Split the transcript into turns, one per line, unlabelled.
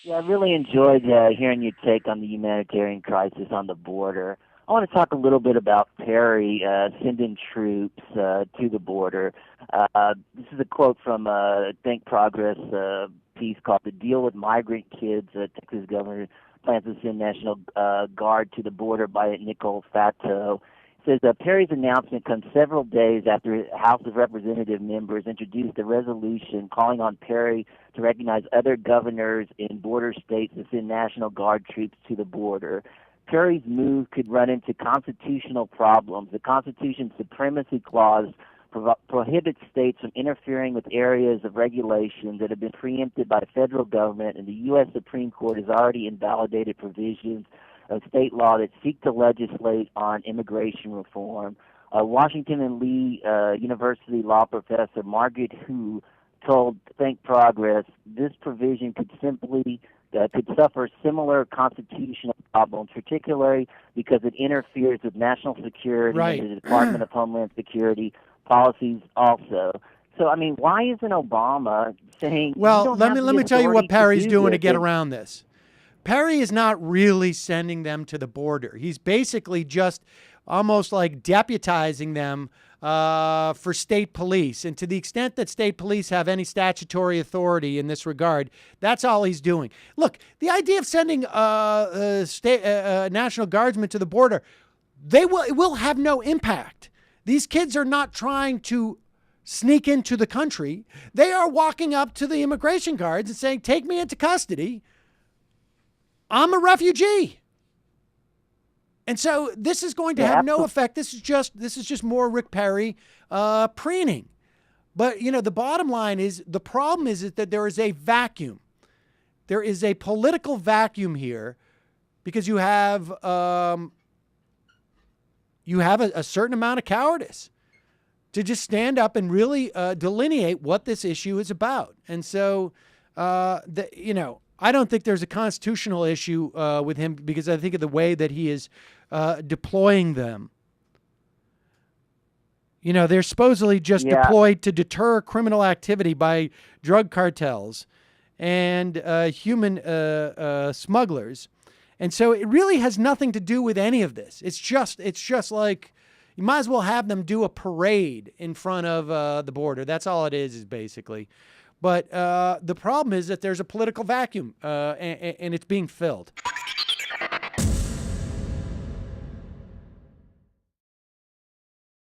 Yeah, I really enjoyed hearing your take on the humanitarian crisis on the border. I want to talk a little bit about Perry sending troops to the border. This is a quote from Think Progress piece called "The Deal with Migrant Kids." Texas governor plans to send National Guard to the border by Nicole Fatto. It says Perry's announcement comes several days after House of Representative members introduced a resolution calling on Perry to recognize other governors in border states to send National Guard troops to the border. Perry's move could run into constitutional problems. The Constitution's Supremacy Clause prohibits states from interfering with areas of regulation that have been preempted by the federal government, and the U.S. Supreme Court has already invalidated provisions of state law that seek to legislate on immigration reform. Washington and Lee University law professor Margaret Hu told Think Progress this provision could suffer similar constitutional problems, particularly because it interferes with national security and the Department of Homeland Security policies also. So, I mean, why isn't Obama saying?
Well, let me tell you what Perry's doing to get around this. Perry is not really sending them to the border. He's basically just almost like deputizing them for state police. And to the extent that state police have any statutory authority in this regard, that's all he's doing. Look, the idea of sending National Guardsmen to the border, it will have no impact. These kids are not trying to sneak into the country. They are walking up to the immigration guards and saying, take me into custody. I'm a refugee. And so this is going to have no effect. This is just more Rick Perry preening. But, you know, the bottom line is the problem is that there is a vacuum. There is a political vacuum here because you have a certain amount of cowardice to just stand up and really delineate what this issue is about. And so, I don't think there's a constitutional issue with him because I think of the way that he is deploying them. You know, they're supposedly just deployed to deter criminal activity by drug cartels and human smugglers. And so it really has nothing to do with any of this. It's just like you might as well have them do a parade in front of the border. That's all it is basically. But the problem is that there's a political vacuum and it's being filled.